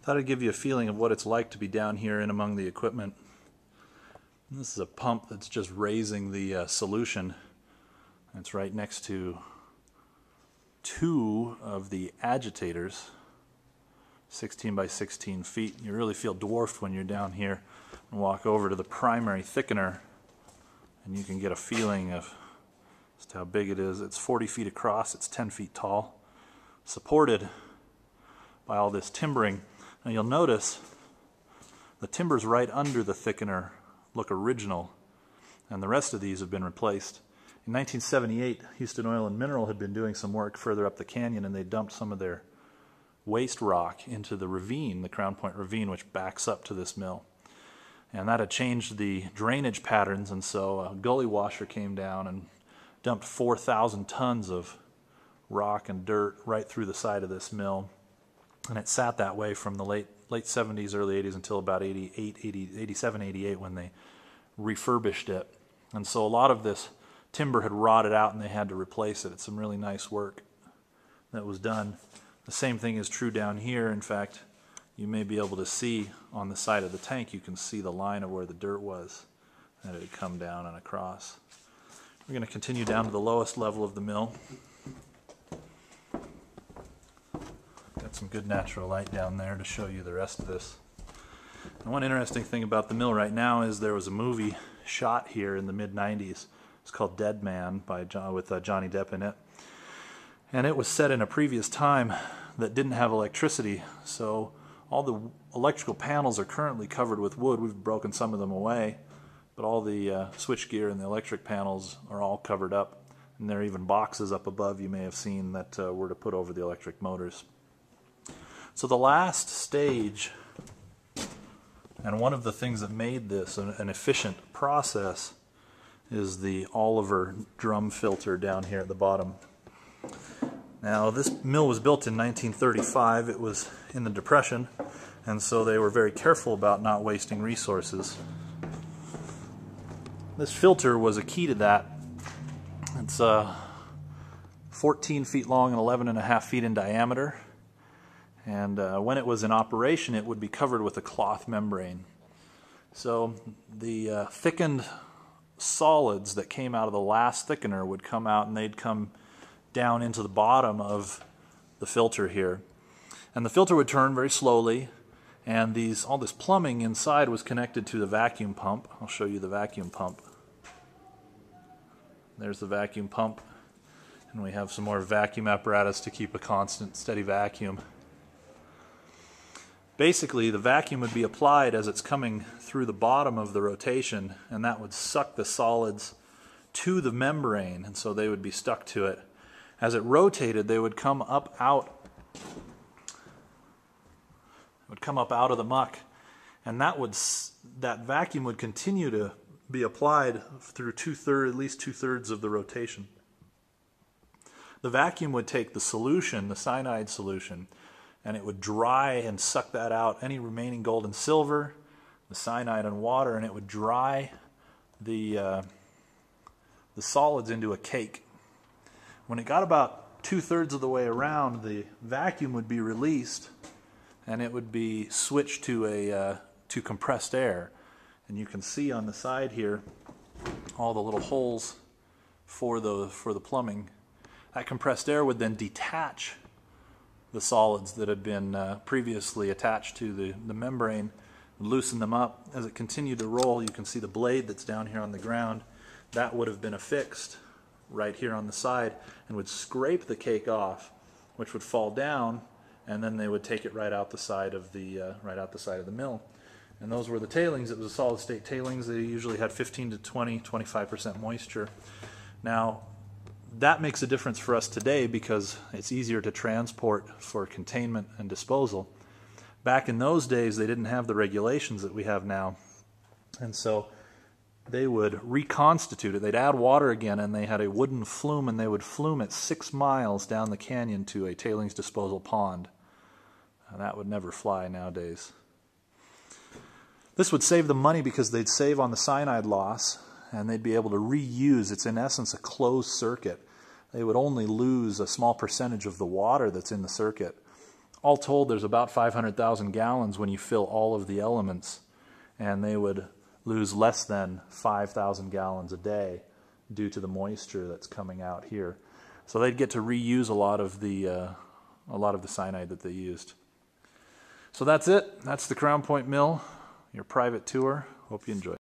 Thought I'd give you a feeling of what it's like to be down here in among the equipment. This is a pump that's just raising the solution. It's right next to two of the agitators, 16 by 16 feet. You really feel dwarfed when you're down here and walk over to the primary thickener, and you can get a feeling of just how big it is. It's 40 feet across, it's 10 feet tall, supported by all this timbering. Now you'll notice the timbers right under the thickener look original, and the rest of these have been replaced. In 1978, Houston Oil and Mineral had been doing some work further up the canyon, and they dumped some of their waste rock into the ravine, the Crown Point Ravine, which backs up to this mill. And that had changed the drainage patterns, and so a gully washer came down and dumped 4,000 tons of rock and dirt right through the side of this mill. And it sat that way from the late 70s, early 80s until about 87, 88 when they refurbished it. And so a lot of this timber had rotted out and they had to replace it. It's some really nice work that was done. The same thing is true down here. In fact, you may be able to see on the side of the tank, you can see the line of where the dirt was that it had come down and across. We're going to continue down to the lowest level of the mill. Got some good natural light down there to show you the rest of this. And one interesting thing about the mill right now is there was a movie shot here in the mid-90s. It's called Dead Man with Johnny Depp in it. And it was set in a previous time that didn't have electricity, so all the electrical panels are currently covered with wood. We've broken some of them away, but all the switchgear and the electric panels are all covered up. And there are even boxes up above you may have seen that were to put over the electric motors. So the last stage, and one of the things that made this an efficient process, is the Oliver drum filter down here at the bottom. Now this mill was built in 1935. It was in the Depression, and so they were very careful about not wasting resources. This filter was a key to that. It's 14 feet long and 11.5 feet in diameter. And when it was in operation, it would be covered with a cloth membrane. So the thickened solids that came out of the last thickener would come out, and they'd come down into the bottom of the filter here. And the filter would turn very slowly, and all this plumbing inside was connected to the vacuum pump. I'll show you the vacuum pump. There's the vacuum pump, and we have some more vacuum apparatus to keep a constant, steady vacuum. Basically, the vacuum would be applied as it's coming through the bottom of the rotation, and that would suck the solids to the membrane, and so they would be stuck to it. As it rotated, they would come up out of the muck, and that vacuum would continue to be applied through at least two-thirds of the rotation. The vacuum would take the solution, the cyanide solution, and it would dry and suck that out, any remaining gold and silver, the cyanide and water, and it would dry the solids into a cake. When it got about two-thirds of the way around, the vacuum would be released, and it would be switched to compressed air. And you can see on the side here all the little holes for the plumbing. That compressed air would then detach the solids that had been previously attached to the membrane, loosen them up. As it continued to roll, you can see the blade that's down here on the ground. That would have been affixed right here on the side and would scrape the cake off, which would fall down, and then they would take it right out the side of the mill. And those were the tailings. It was a solid state tailings. They usually had 15 to 20, 25% moisture. Now, that makes a difference for us today because it's easier to transport for containment and disposal. Back in those days, they didn't have the regulations that we have now. And so they would reconstitute it. They'd add water again, and they had a wooden flume, and they would flume it 6 miles down the canyon to a tailings disposal pond. And that would never fly nowadays. This would save them money because they'd save on the cyanide loss, and they'd be able to reuse. It's in essence a closed circuit. They would only lose a small percentage of the water that's in the circuit. All told, there's about 500,000 gallons when you fill all of the elements, and they would lose less than 5,000 gallons a day due to the moisture that's coming out here. So they'd get to reuse a lot of the cyanide that they used. So that's it. That's the Crown Point Mill, your private tour. Hope you enjoy.